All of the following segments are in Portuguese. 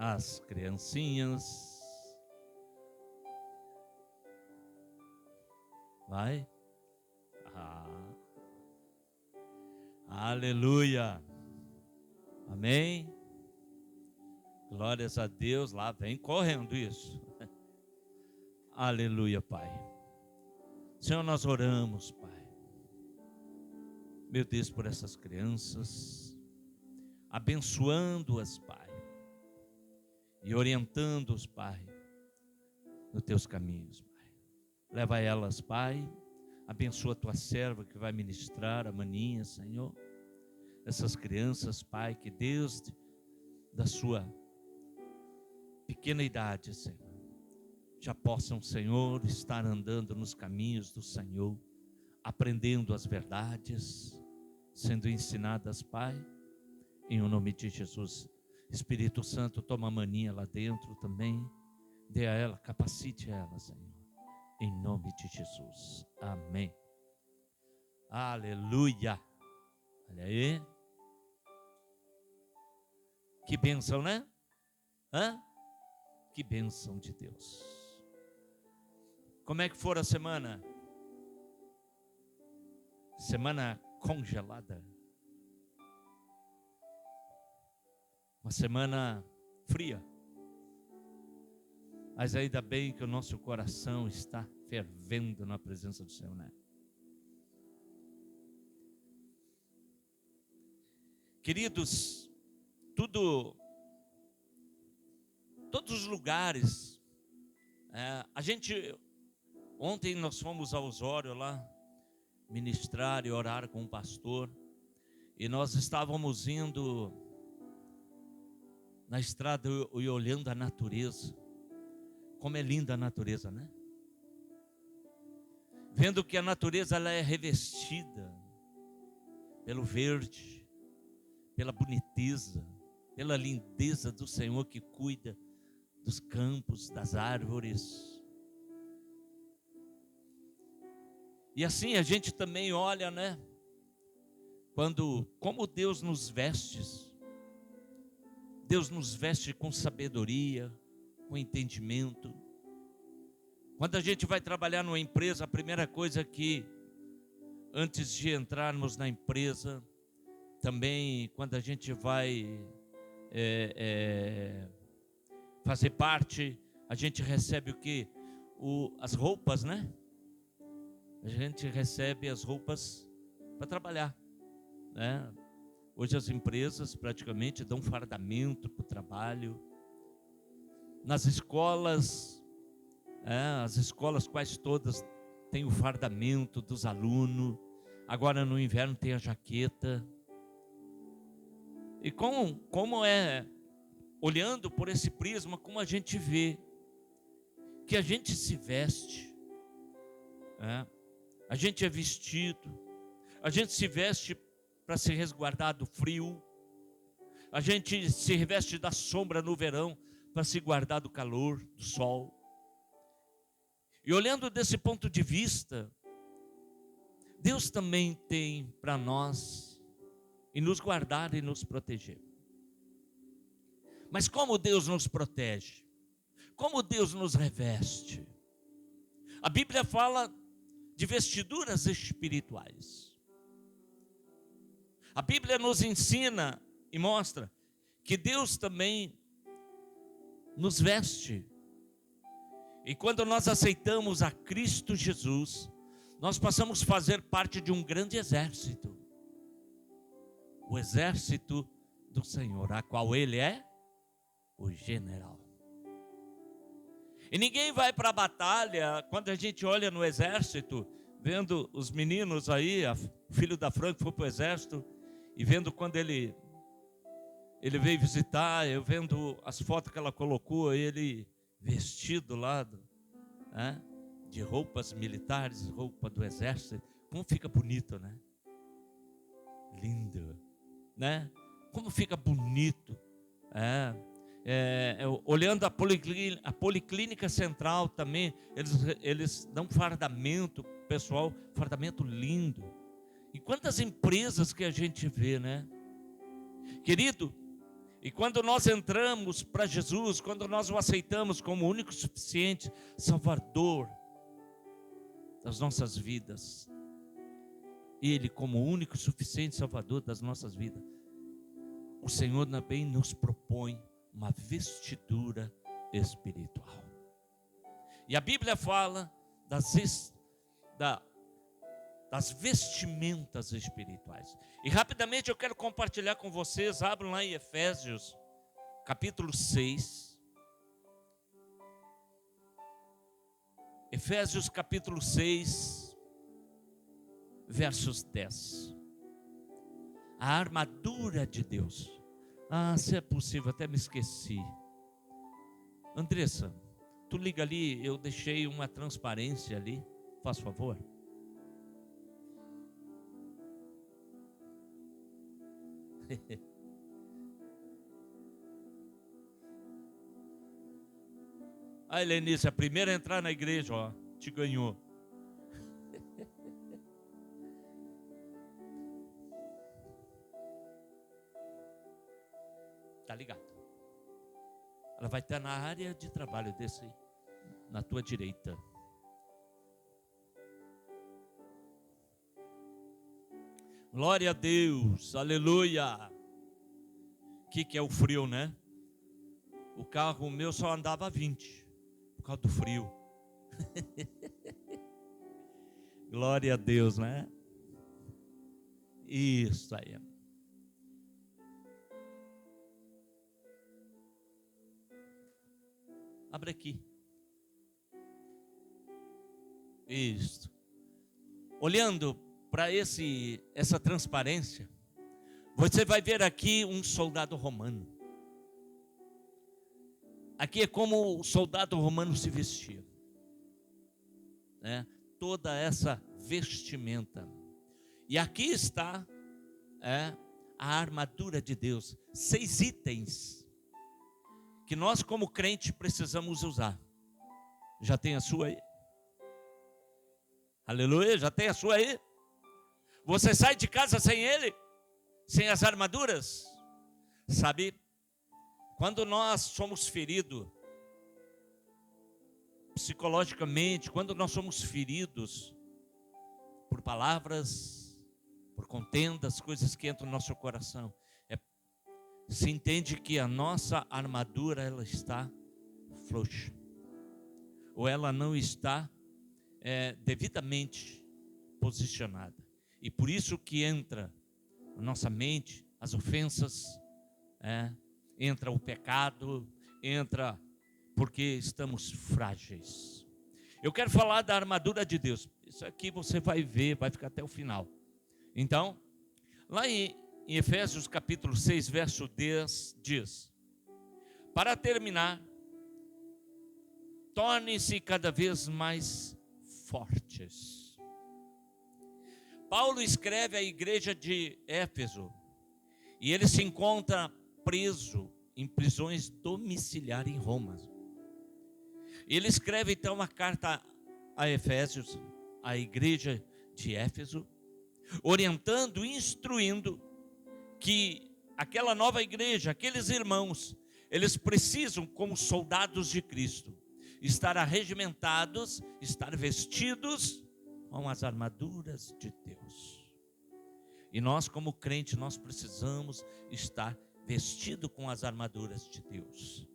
as criancinhas. Vai. Aleluia. Amém. Glórias a Deus. Lá vem correndo isso. Aleluia, Pai. Senhor, nós oramos, Pai. Meu Deus, por essas crianças, abençoando-as, Pai, e orientando-os, Pai, nos teus caminhos, Pai. Leva elas, Pai, abençoa a tua serva que vai ministrar a maninha, Senhor. Essas crianças, Pai, que desde da sua pequena idade, Senhor, já possam, Senhor, estar andando nos caminhos do Senhor, aprendendo as verdades, sendo ensinadas, Pai, em o nome de Jesus. Espírito Santo, toma a maninha lá dentro também, dê a ela, capacite ela, Senhor, em nome de Jesus. Amém. Aleluia. Olha aí. Que bênção, né? Que bênção de Deus. Como é que foi a semana? Semana congelada. Uma semana fria. Mas ainda bem que o nosso coração está fervendo na presença do Senhor, né? Queridos, todos os lugares, ontem nós fomos ao Osório lá, ministrar e orar com o pastor, e nós estávamos indo na estrada e olhando a natureza, como é linda a natureza, né? Vendo que a natureza ela é revestida pelo verde, pela boniteza, pela lindeza do Senhor que cuida dos campos, das árvores. E assim a gente também olha, né? Como Deus nos veste. Deus nos veste com sabedoria, com entendimento. Quando a gente vai trabalhar numa empresa, a primeira coisa que, antes de entrarmos na empresa, também quando a gente vai fazer parte, a gente recebe o quê? As roupas, né? A gente recebe as roupas para trabalhar, né? Hoje as empresas praticamente dão fardamento para o trabalho. Nas escolas, as escolas quase todas têm o fardamento dos alunos. Agora no inverno tem a jaqueta. E como olhando por esse prisma, como a gente vê que a gente se veste, a gente é vestido, a gente se veste para se resguardar do frio, a gente se reveste da sombra no verão para se guardar do calor, do sol. E olhando desse ponto de vista, Deus também tem para nós e nos guardar e nos proteger. Mas como Deus nos protege? Como Deus nos reveste? A Bíblia fala de vestiduras espirituais. A Bíblia nos ensina e mostra que Deus também nos veste. E quando nós aceitamos a Cristo Jesus, nós passamos a fazer parte de um grande exército. O exército do Senhor, a qual Ele é o general. E ninguém vai para a batalha. Quando a gente olha no exército, vendo os meninos aí, o filho da Fran que foi para o exército, e vendo quando ele veio visitar, eu vendo as fotos que ela colocou, ele vestido lá, de roupas militares, roupa do exército, como fica bonito, né? Lindo, né? Como fica bonito, olhando a Policlínica Central também, eles dão fardamento, pessoal, fardamento lindo. E quantas empresas que a gente vê, né? Querido, E quando nós entramos para Jesus, quando nós o aceitamos como o único suficiente Salvador das nossas vidas, Ele como o único suficiente Salvador das nossas vidas, o Senhor também nos propõe uma vestidura espiritual. E a Bíblia fala das vestimentas espirituais. E rapidamente eu quero compartilhar com vocês, abram lá em Efésios, capítulo 6. Efésios capítulo 6, versos 10. A armadura de Deus. Se é possível, até me esqueci. Andressa, tu liga ali, eu deixei uma transparência ali, faz favor. A Helenice, a primeira a entrar na igreja, ó, te ganhou. Tá ligado? Ela vai estar na área de trabalho desse, na tua direita. Glória a Deus, aleluia. O que é o frio, né? O carro meu só andava 20, por causa do frio. Glória a Deus, né? Isso aí. Abre aqui. Isso. Olhando para essa transparência, você vai ver aqui um soldado romano. Aqui é como o soldado romano se vestia, né? Toda essa vestimenta. E aqui está a armadura de Deus. 6 itens que nós como crente precisamos usar. Já tem a sua aí? Aleluia, já tem a sua aí? Você sai de casa sem ele? Sem as armaduras? Sabe, quando nós somos feridos psicologicamente, quando nós somos feridos por palavras, por contendas, coisas que entram no nosso coração, se entende que a nossa armadura ela está frouxa, ou ela não está devidamente posicionada. E por isso que entra na nossa mente as ofensas, entra o pecado, entra porque estamos frágeis. Eu quero falar da armadura de Deus. Isso aqui você vai ver, vai ficar até o final. Então, lá em Efésios capítulo 6, verso 10, diz: para terminar, tornem-se cada vez mais fortes. Paulo escreve à igreja de Éfeso, e ele se encontra preso em prisões domiciliares em Roma. Ele escreve então uma carta a Efésios, a igreja de Éfeso, orientando, instruindo que aquela nova igreja, aqueles irmãos, eles precisam, como soldados de Cristo, estar arregimentados, estar vestidos com as armaduras de Deus. E nós como crente, nós precisamos estar vestidos com as armaduras de Deus.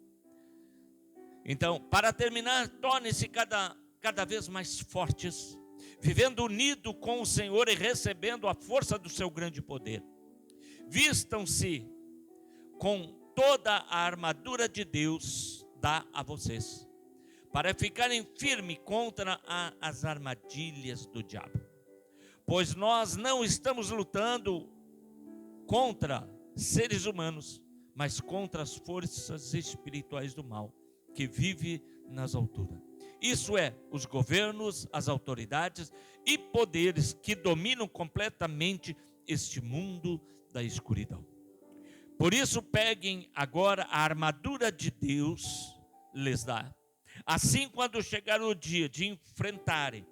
Então, para terminar, tornem-se cada vez mais fortes, vivendo unido com o Senhor e recebendo a força do seu grande poder. Vistam-se com toda a armadura de Deus dá a vocês, para ficarem firmes contra as armadilhas do diabo. Pois nós não estamos lutando contra seres humanos, mas contra as forças espirituais do mal, que vive nas alturas. Isso é, os governos, as autoridades e poderes que dominam completamente este mundo da escuridão. Por isso peguem agora a armadura de Deus, lhes dá. Assim, quando chegar o dia de enfrentarem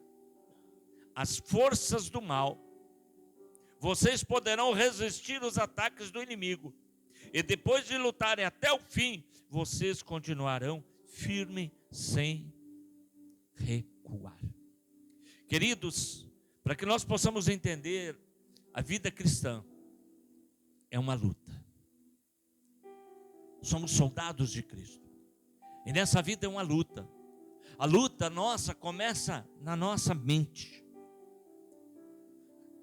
as forças do mal, vocês poderão resistir os ataques do inimigo e depois de lutarem até o fim, vocês continuarão firmes sem recuar. Queridos, para que nós possamos entender, a vida cristã é uma luta. Somos soldados de Cristo. E nessa vida é uma luta. A luta nossa começa na nossa mente.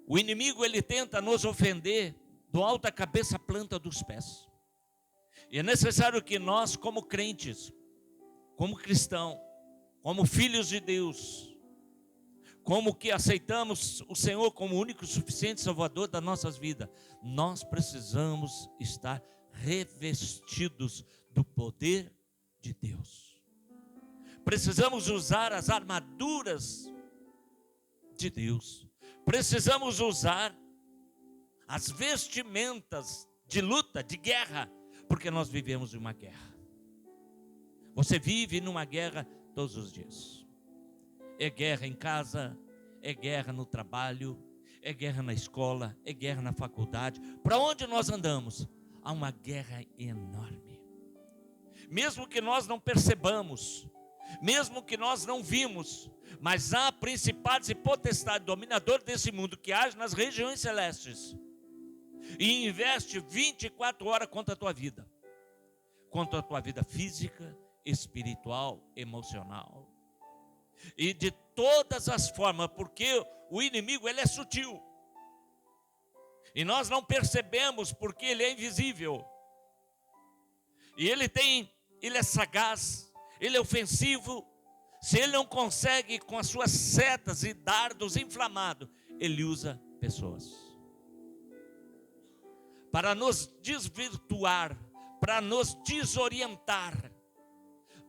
O inimigo, ele tenta nos ofender do alto da cabeça à planta dos pés. E é necessário que nós, como crentes, como cristãos, como filhos de Deus, como que aceitamos o Senhor como o único e suficiente Salvador das nossas vidas, nós precisamos estar revestidos do poder de Deus. Precisamos usar as armaduras de Deus. Precisamos usar as vestimentas de luta, de guerra, porque nós vivemos em uma guerra. Você vive numa guerra todos os dias. É guerra em casa, é guerra no trabalho, é guerra na escola, é guerra na faculdade. Para onde nós andamos? Há uma guerra enorme. Mesmo que nós não percebamos, mesmo que nós não vimos, mas há principados e potestades dominadores desse mundo que agem nas regiões celestes e investe 24 horas contra a tua vida, contra a tua vida física, espiritual, emocional. E de todas as formas, porque o inimigo, ele é sutil. E nós não percebemos porque ele é invisível. E ele é sagaz, ele é ofensivo. Se ele não consegue com as suas setas e dardos inflamados, ele usa pessoas para nos desvirtuar, para nos desorientar,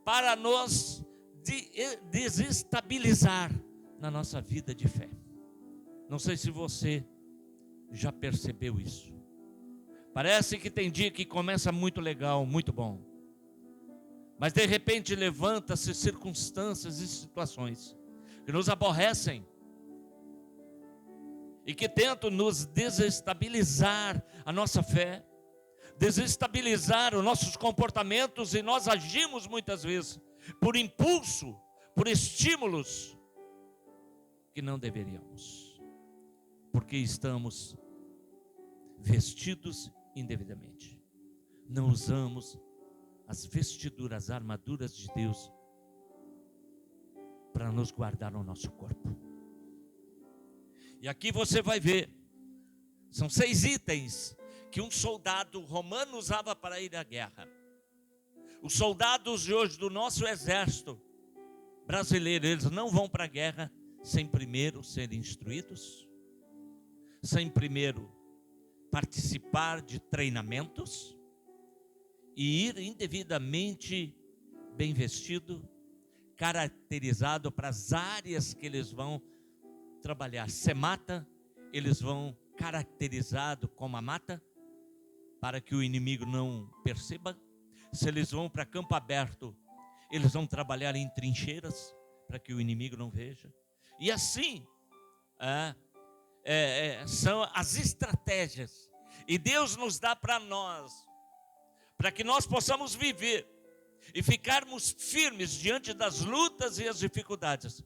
para nos desestabilizar na nossa vida de fé. Não sei se você já percebeu isso. Parece que tem dia que começa muito legal, muito bom, mas de repente levanta-se circunstâncias e situações que nos aborrecem e que tentam nos desestabilizar a nossa fé, desestabilizar os nossos comportamentos, e nós agimos muitas vezes por impulso, por estímulos que não deveríamos, porque estamos vestidos indevidamente. Não usamos as vestiduras, as armaduras de Deus para nos guardar no nosso corpo. E aqui você vai ver, são 6 itens que um soldado romano usava para ir à guerra. Os soldados de hoje do nosso exército brasileiro, eles não vão para a guerra sem primeiro serem instruídos, sem primeiro participar de treinamentos e ir indevidamente bem vestido, caracterizado para as áreas que eles vão trabalhar. Se mata, eles vão caracterizado como a mata, para que o inimigo não perceba. Se eles vão para campo aberto, eles vão trabalhar em trincheiras, para que o inimigo não veja. E assim, são as estratégias. E Deus nos dá para nós, para que nós possamos viver e ficarmos firmes diante das lutas e as dificuldades.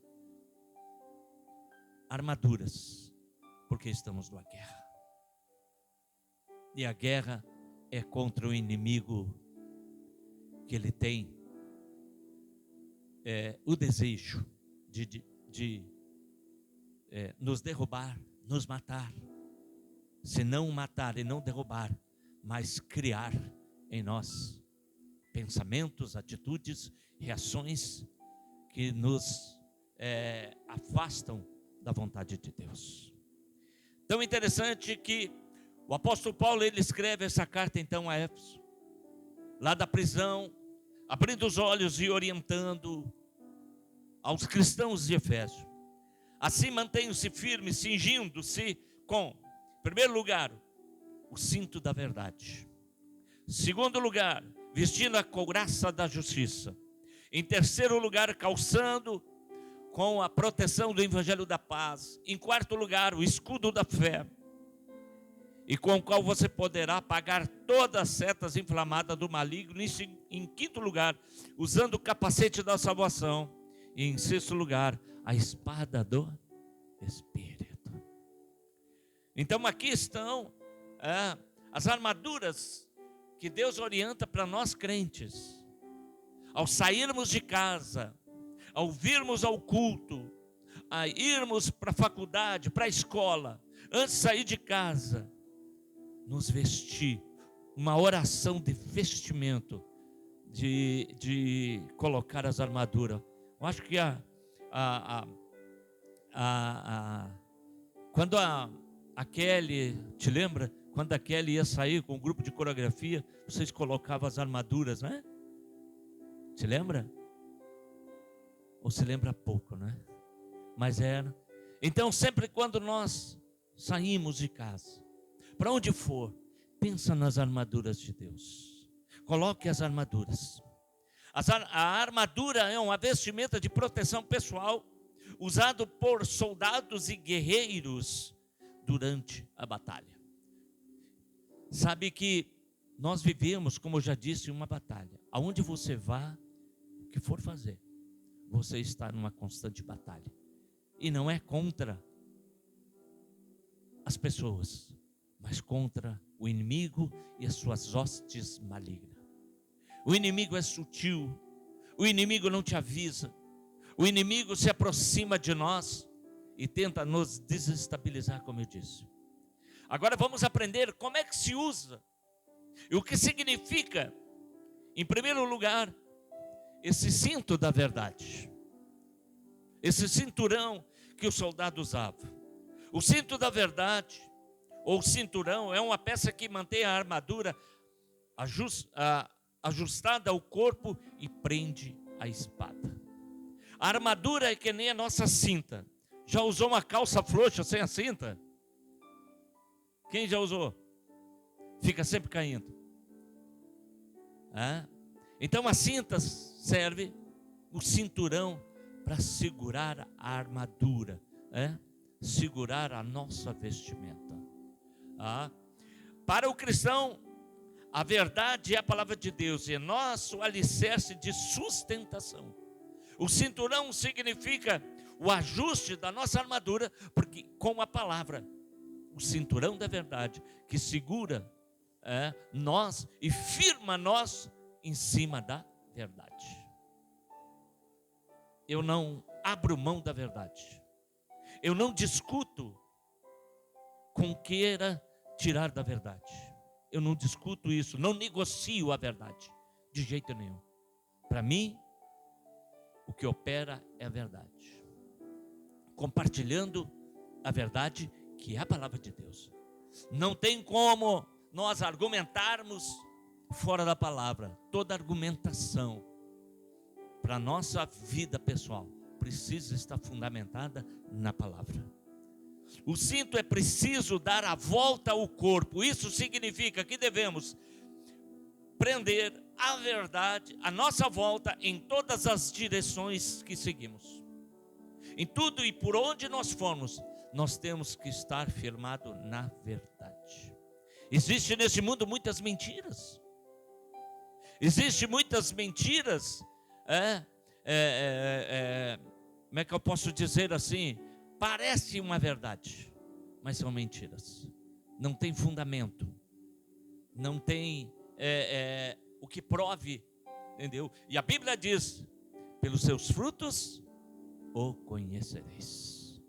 Armaduras, porque estamos numa guerra. E a guerra é contra o inimigo que ele tem o desejo de nos derrubar, nos matar. Se não matar e não derrubar, mas criar em nós pensamentos, atitudes, reações que nos afastam da vontade de Deus. Tão interessante que o apóstolo Paulo, ele escreve essa carta então a Éfeso, lá da prisão, abrindo os olhos e orientando aos cristãos de Efésio. Assim, mantenham-se firmes, cingindo-se com, em primeiro lugar, o cinto da verdade. Em segundo lugar, vestindo a couraça da justiça. Em terceiro lugar, calçando com a proteção do evangelho da paz. Em quarto lugar, o escudo da fé. e com o qual você poderá apagar todas as setas inflamadas do maligno. Isso em quinto lugar, usando o capacete da salvação. E em sexto lugar, a espada do Espírito. Então aqui estão as armaduras que Deus orienta para nós crentes. Ao sairmos de casa, ao virmos ao culto, a irmos para a faculdade, para a escola, antes de sair de casa, nos vestir, uma oração de vestimento, de colocar as armaduras. Eu acho que quando a Kelly, te lembra? Quando a Kelly ia sair com o grupo de coreografia, vocês colocavam as armaduras, né? Se lembra? Ou se lembra pouco, né? Mas era. Então, sempre quando nós saímos de casa, para onde for, pensa nas armaduras de Deus. Coloque as armaduras. A armadura é uma vestimenta de proteção pessoal usado por soldados e guerreiros durante a batalha. Sabe que nós vivemos, como eu já disse, uma batalha. Aonde você vá, o que for fazer, você está numa constante batalha. E não é contra as pessoas, mas contra o inimigo e as suas hostes malignas. O inimigo é sutil, o inimigo não te avisa, o inimigo se aproxima de nós e tenta nos desestabilizar, como eu disse. Agora vamos aprender como é que se usa e o que significa, em primeiro lugar, esse cinto da verdade, esse cinturão que o soldado usava. O cinto da verdade, ou cinturão, é uma peça que mantém a armadura ajustada ao corpo e prende a espada. A armadura é que nem a nossa cinta. Já usou uma calça frouxa sem a cinta? Quem já usou? Fica sempre caindo. Então a cinta serve, o cinturão, para segurar a armadura, segurar a nossa vestimenta. Para o cristão, a verdade é a palavra de Deus, e é nosso alicerce de sustentação. O cinturão significa o ajuste da nossa armadura, porque com a palavra, o cinturão da verdade, que segura nós e firma nós em cima da verdade. Eu não abro mão da verdade. Eu não discuto com queira tirar da verdade. Eu não discuto isso, não negocio a verdade, de jeito nenhum. Para mim, o que opera é a verdade. Compartilhando a verdade, que é a palavra de Deus. Não tem como nós argumentarmos fora da palavra. Toda argumentação para a nossa vida pessoal precisa estar fundamentada na palavra. O cinto é preciso dar a volta ao corpo. Isso significa que devemos prender a verdade, a nossa volta, em todas as direções que seguimos. Em tudo e por onde nós formos, nós temos que estar firmado na verdade. Existe nesse mundo muitas mentiras. Existem muitas mentiras. Como é que eu posso dizer assim? Parece uma verdade, mas são mentiras. Não tem fundamento. Não tem o que prove, entendeu? E a Bíblia diz: pelos seus frutos o conhecereis.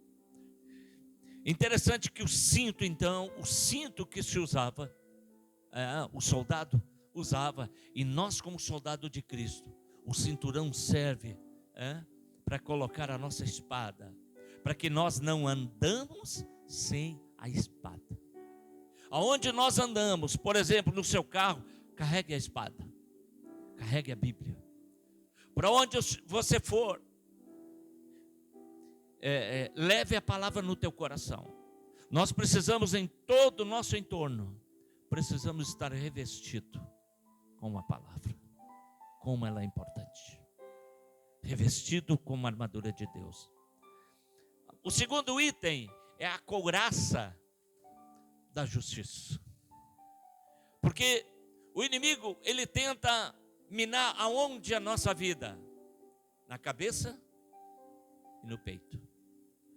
Interessante que o cinto, então, o cinto que se usava, o soldado usava, e nós, como soldado de Cristo, o cinturão serve para colocar a nossa espada, para que nós não andamos sem a espada. Aonde nós andamos, por exemplo, no seu carro, carregue a espada, carregue a Bíblia. Para onde você for, leve a palavra no teu coração. Nós precisamos, em todo o nosso entorno, precisamos estar revestido com a palavra. Como ela é importante. Revestido com a armadura de Deus. O segundo item é a couraça da justiça. Porque o inimigo, ele tenta minar aonde a nossa vida? Na cabeça e no peito.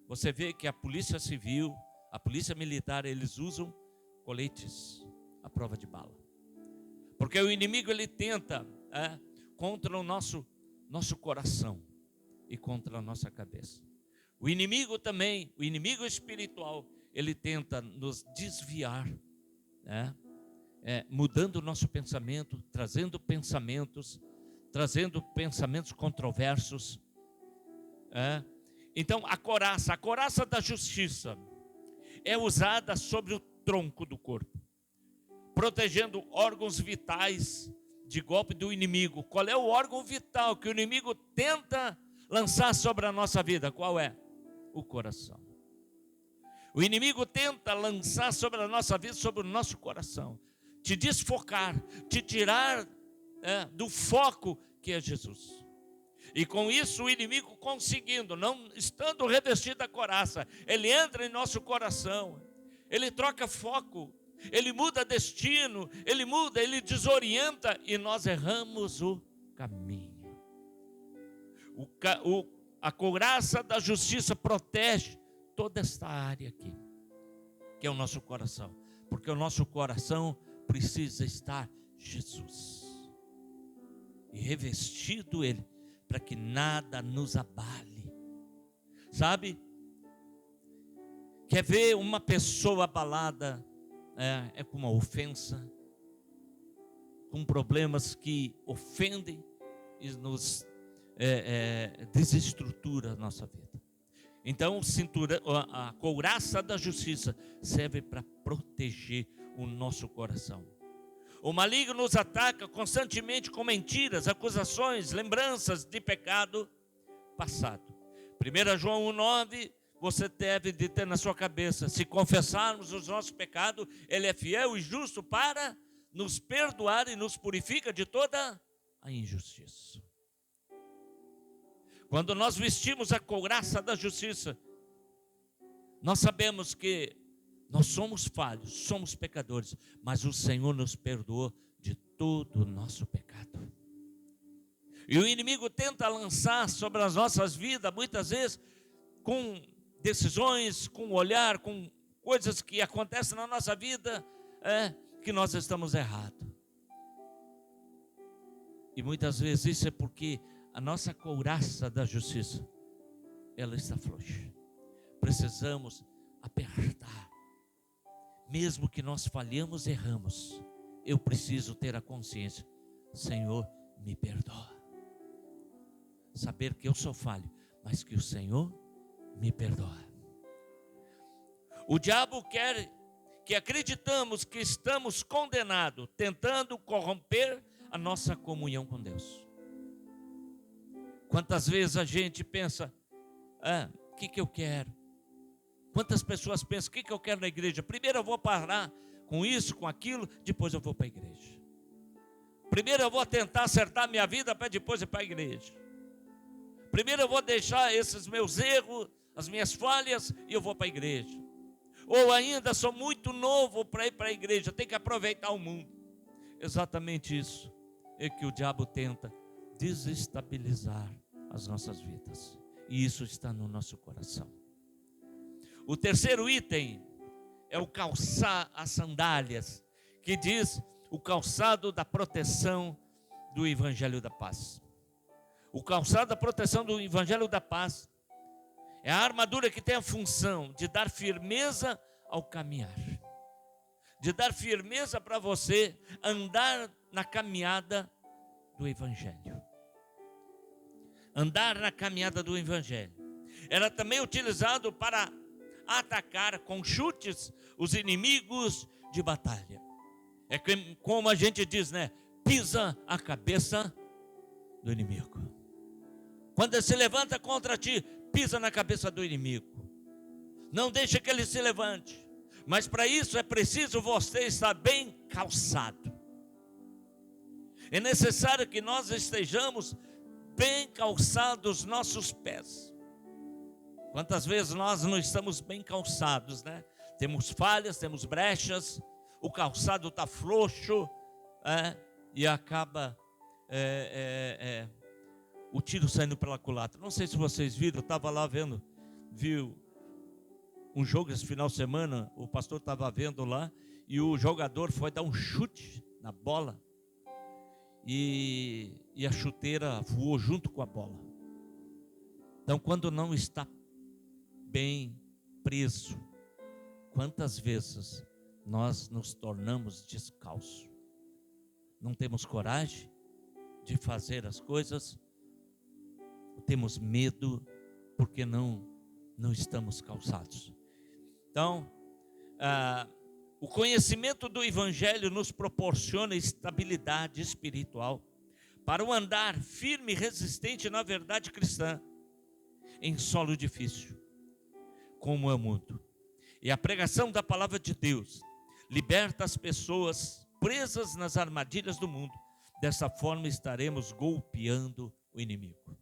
Você vê que a polícia civil, a polícia militar, eles usam coletes à prova de bala. Porque o inimigo, ele tenta contra o nosso coração e contra a nossa cabeça. O inimigo também, o inimigo espiritual, ele tenta nos desviar, mudando o nosso pensamento, trazendo pensamentos controversos. Então, a couraça da justiça é usada sobre o tronco do corpo, protegendo órgãos vitais de golpe do inimigo. Qual é o órgão vital que o inimigo tenta lançar sobre a nossa vida? Qual é? O coração. O inimigo tenta lançar sobre a nossa vida, sobre o nosso coração, te desfocar, te tirar do foco que é Jesus. E com isso o inimigo conseguindo, não estando revestido da couraça, ele entra em nosso coração, ele troca foco, ele muda destino, ele desorienta e nós erramos o caminho. A couraça da justiça protege toda esta área aqui, que é o nosso coração, porque o nosso coração precisa estar Jesus e revestido ele, para que nada nos abale. Sabe? Quer ver uma pessoa abalada? Com uma ofensa, com problemas que ofendem e nos desestrutura a nossa vida. Então, a couraça da justiça serve para proteger o nosso coração. O maligno nos ataca constantemente com mentiras, acusações, lembranças de pecado passado. 1 João 1,9, você deve de ter na sua cabeça: se confessarmos os nossos pecados, Ele é fiel e justo para nos perdoar e nos purifica de toda a injustiça. Quando nós vestimos a couraça da justiça, nós sabemos que nós somos falhos, somos pecadores, mas o Senhor nos perdoou de todo o nosso pecado. E o inimigo tenta lançar sobre as nossas vidas, muitas vezes, com decisões, com olhar, com coisas que acontecem na nossa vida, que nós estamos errados. E muitas vezes isso é porque a nossa couraça da justiça, ela está frouxa. Precisamos apertar. Mesmo que nós falhamos, erramos, eu preciso ter a consciência: Senhor, me perdoa. Saber que eu sou falho, mas que o Senhor me perdoa. O diabo quer que acreditamos que estamos condenados, tentando corromper a nossa comunhão com Deus. Quantas vezes a gente pensa: o que eu quero? Quantas pessoas pensam: o que eu quero na igreja? Primeiro eu vou parar com isso, com aquilo, depois eu vou para a igreja. Primeiro eu vou tentar acertar minha vida para depois ir para a igreja. Primeiro eu vou deixar esses meus erros, as minhas falhas, e eu vou para a igreja. Ou ainda sou muito novo para ir para a igreja, tenho que aproveitar o mundo. Exatamente isso é que o diabo tenta desestabilizar as nossas vidas. E isso está no nosso coração. O terceiro item é o calçar as sandálias, que diz o calçado da proteção do Evangelho da Paz. O calçado da proteção do Evangelho da Paz é a armadura que tem a função de dar firmeza ao caminhar, de dar firmeza para você andar na caminhada do Evangelho. Andar na caminhada do Evangelho. Era também utilizado para atacar com chutes os inimigos de batalha. É como a gente diz, pisa a cabeça do inimigo. Quando ele se levanta contra ti, pisa na cabeça do inimigo. Não deixa que ele se levante. Mas para isso é preciso você estar bem calçado. É necessário que nós estejamos bem calçados nossos pés. Quantas vezes nós não estamos bem calçados, temos falhas, temos brechas, o calçado está frouxo, e acaba o tiro saindo pela culatra. Não sei se vocês viram, eu estava lá viu um jogo esse final de semana, o pastor estava vendo lá, e o jogador foi dar um chute na bola, e a chuteira voou junto com a bola. Então, quando não está bem preso, quantas vezes nós nos tornamos descalços? Não temos coragem de fazer as coisas, temos medo porque não estamos calçados. Então, o conhecimento do Evangelho nos proporciona estabilidade espiritual para um andar firme e resistente na verdade cristã em solo difícil, como é o mundo. E a pregação da palavra de Deus liberta as pessoas presas nas armadilhas do mundo. Dessa forma estaremos golpeando o inimigo.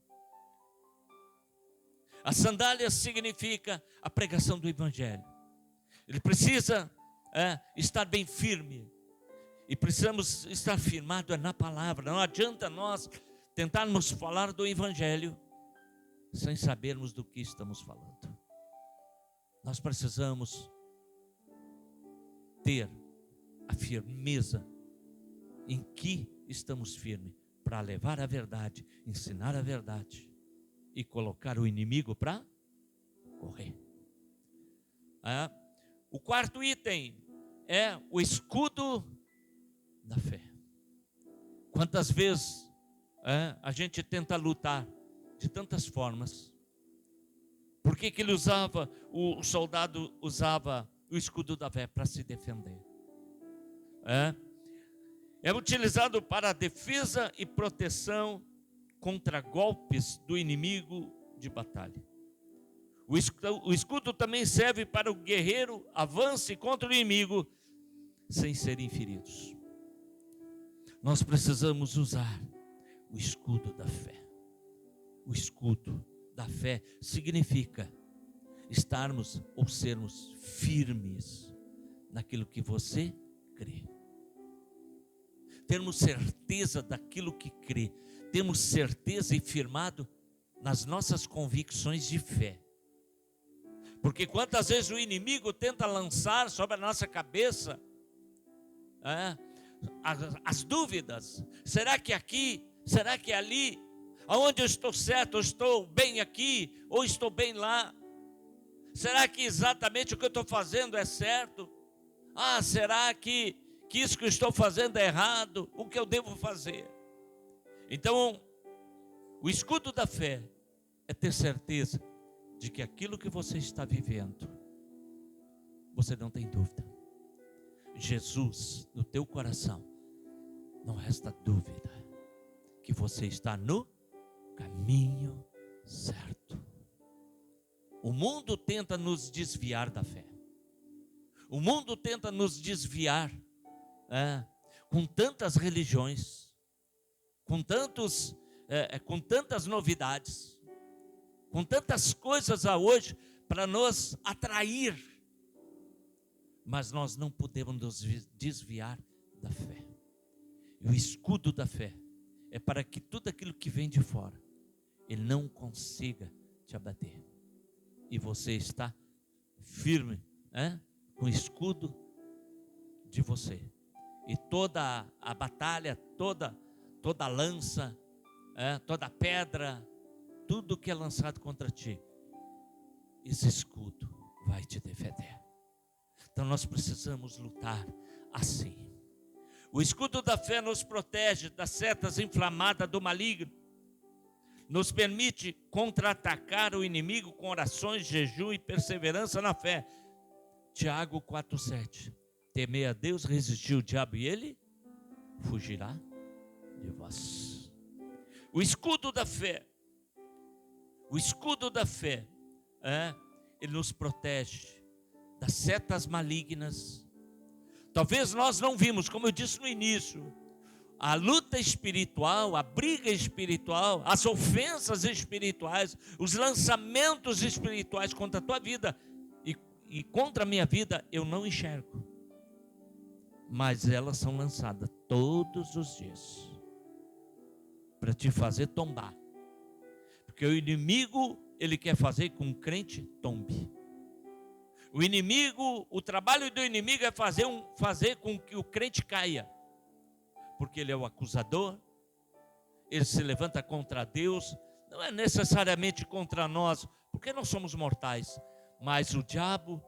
A sandália significa a pregação do Evangelho. Ele precisa estar bem firme. E precisamos estar firmados na palavra. Não adianta nós tentarmos falar do Evangelho sem sabermos do que estamos falando. Nós precisamos ter a firmeza em que estamos firmes para levar a verdade, ensinar a verdade e colocar o inimigo para correr. O quarto item é o escudo da fé. Quantas vezes a gente tenta lutar de tantas formas? Por que ele usava, o soldado usava o escudo da fé? Para se defender. É utilizado para a defesa e proteção contra golpes do inimigo de batalha. O escudo também serve para o guerreiro avance contra o inimigo sem serem feridos. Nós precisamos usar o escudo da fé. O escudo da fé significa estarmos ou sermos firmes naquilo que você crê. Termos certeza daquilo que crê. Temos certeza e firmado nas nossas convicções de fé. Porque quantas vezes o inimigo tenta lançar sobre a nossa cabeça as dúvidas. Será que aqui? Será que ali? Aonde eu estou certo? Eu estou bem aqui? Ou estou bem lá? Será que exatamente o que eu estou fazendo é certo? Será que isso que eu estou fazendo é errado? O que eu devo fazer? Então, o escudo da fé é ter certeza de que aquilo que você está vivendo, você não tem dúvida. Jesus no teu coração, não resta dúvida que você está no caminho certo. O mundo tenta nos desviar da fé. O mundo tenta nos desviar com tantas religiões, com tantas novidades, com tantas coisas hoje para nos atrair, mas nós não podemos nos desviar da fé. E o escudo da fé é para que tudo aquilo que vem de fora, ele não consiga te abater. E você está firme, com o escudo de você. E toda a batalha, toda a lança, toda a pedra, tudo que é lançado contra ti, esse escudo vai te defender. Então nós precisamos lutar assim. O escudo da fé nos protege das setas inflamadas do maligno, nos permite contra-atacar o inimigo com orações, jejum e perseverança na fé. Tiago 4,7. Temei a Deus, resistiu o diabo e ele fugirá de vós. O escudo da fé. O escudo da fé, ele nos protege das setas malignas. Talvez nós não vimos, como eu disse no início, a luta espiritual, a briga espiritual, as ofensas espirituais, os lançamentos espirituais contra a tua vida e contra a minha vida eu não enxergo, mas elas são lançadas todos os dias para te fazer tombar, porque o inimigo, ele quer fazer com que um crente tombe. O inimigo, o trabalho do inimigo é fazer com que o crente caia, porque ele é o acusador, ele se levanta contra Deus, não é necessariamente contra nós, porque nós somos mortais, mas o diabo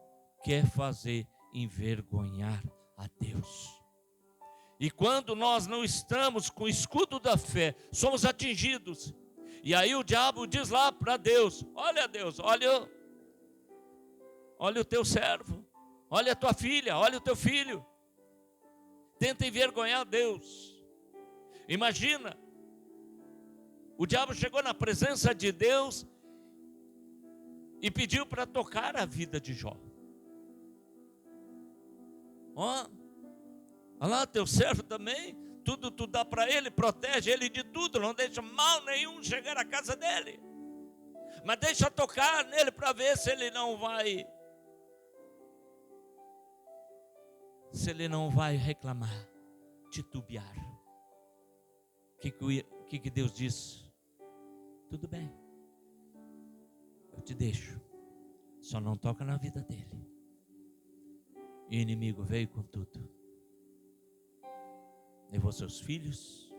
quer fazer envergonhar a Deus. E quando nós não estamos com o escudo da fé, somos atingidos. E aí o diabo diz lá para Deus: olha Deus, olha o teu servo, olha a tua filha, olha o teu filho. Tenta envergonhar Deus. Imagina, o diabo chegou na presença de Deus e pediu para tocar a vida de Jó. Olha lá, teu servo também, tudo tu dá para ele, protege ele de tudo, não deixa mal nenhum chegar à casa dele. Mas deixa tocar nele para ver se ele não vai reclamar, titubear. O que Deus diz? Tudo bem, eu te deixo, só não toca na vida dele. E o inimigo veio com tudo, levou seus filhos,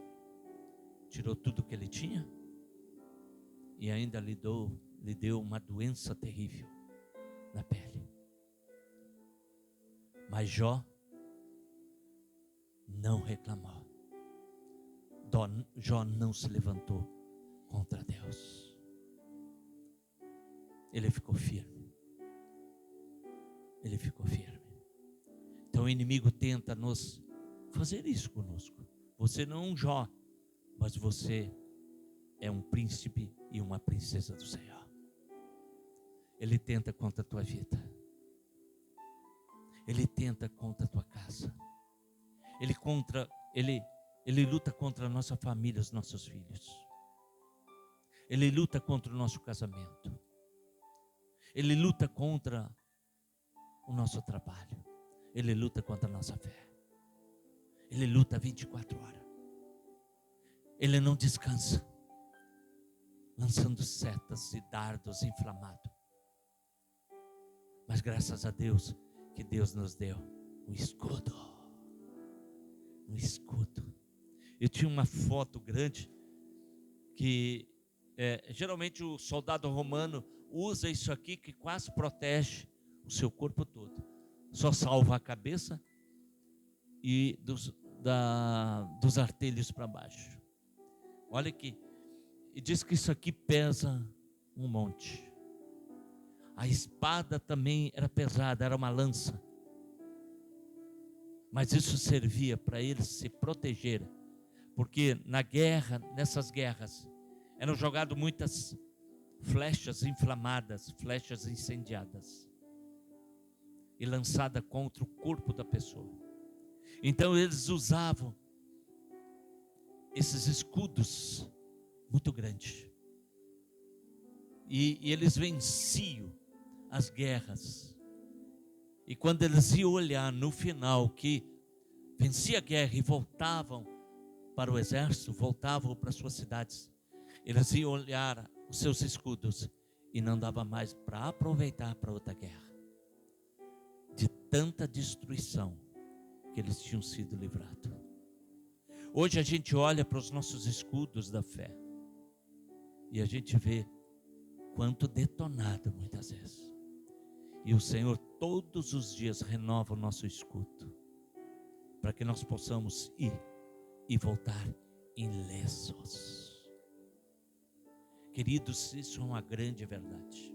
tirou tudo que ele tinha e ainda lhe deu uma doença terrível na pele. Mas Jó não reclamou. Jó não se levantou contra Deus. Ele ficou firme. Ele ficou firme. Então o inimigo tenta nos fazer isso conosco. Você não é um Jó, mas você é um príncipe e uma princesa do Senhor. Ele tenta contra a tua vida. Ele tenta contra a tua casa. Ele luta contra a nossa família, os nossos filhos. Ele luta contra o nosso casamento. Ele luta contra o nosso trabalho. Ele luta contra a nossa fé. Ele luta 24 horas. Ele não descansa, lançando setas e dardos inflamados. Mas graças a Deus, que Deus nos deu um escudo. Um escudo. Eu tinha uma foto grande que geralmente o soldado romano usa isso aqui, que quase protege o seu corpo todo. Só salva a cabeça e dos artelhos para baixo. Olha aqui, e diz que isso aqui pesa um monte. A espada também era pesada, era uma lança. Mas isso servia para eles se protegerem, porque nessas guerras, eram jogadas muitas flechas inflamadas, flechas incendiadas, e lançada contra o corpo da pessoa. Então eles usavam esses escudos muito grandes, e eles venciam as guerras. E quando eles iam olhar no final que vencia a guerra e voltavam para o exército, voltavam para suas cidades, eles iam olhar os seus escudos e não dava mais para aproveitar para outra guerra, de tanta destruição que eles tinham sido livrados. Hoje a gente olha para os nossos escudos da fé e a gente vê quanto detonado muitas vezes. E o Senhor todos os dias renova o nosso escudo, para que nós possamos ir e voltar ilesos. Queridos, isso é uma grande verdade.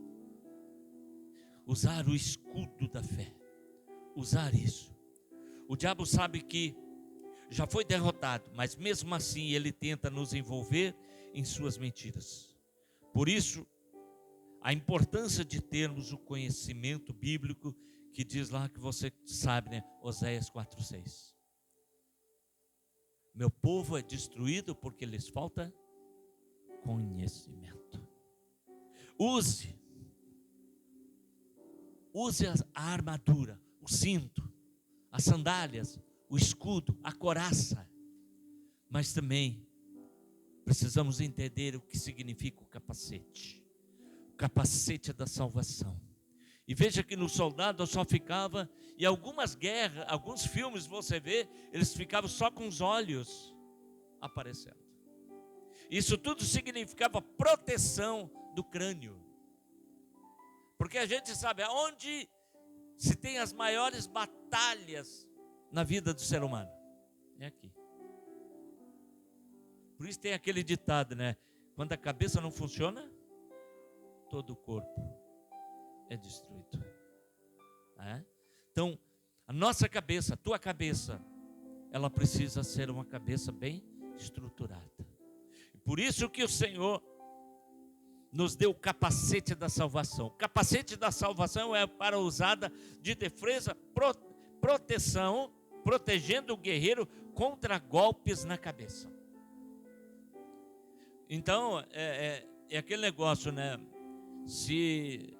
Usar o escudo da fé, usar isso. O diabo sabe que já foi derrotado, mas mesmo assim ele tenta nos envolver em suas mentiras. Por isso, a importância de termos o conhecimento bíblico, que diz lá, que você sabe, né? Oséias 4:6. Meu povo é destruído porque lhes falta conhecimento. Use use a armadura, o cinto, as sandálias, o escudo, a couraça. Mas também precisamos entender o que significa o capacete. O capacete da salvação. E veja que no soldado só ficava, e algumas guerras, alguns filmes você vê, eles ficavam só com os olhos aparecendo. Isso tudo significava proteção do crânio. Porque a gente sabe aonde se tem as maiores batalhas na vida do ser humano. É aqui. Por isso tem aquele ditado, né? Quando a cabeça não funciona, todo o corpo é destruído. Então, a nossa cabeça, a tua cabeça, ela precisa ser uma cabeça bem estruturada. Por isso que o Senhor nos deu o capacete da salvação. O capacete da salvação é para usada de defesa, proteção, protegendo o guerreiro contra golpes na cabeça. Então, é aquele negócio, né? Se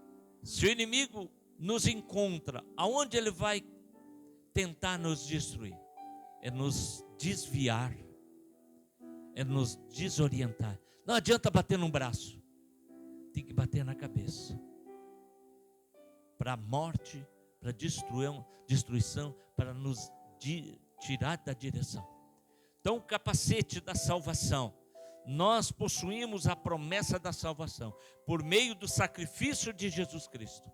o inimigo nos encontra, aonde ele vai tentar nos destruir? É nos desviar, é nos desorientar. Não adianta bater no braço, tem que bater na cabeça. Para a morte, para destruição, para nos tirar da direção. Então, o capacete da salvação. Nós possuímos a promessa da salvação por meio do sacrifício de Jesus Cristo.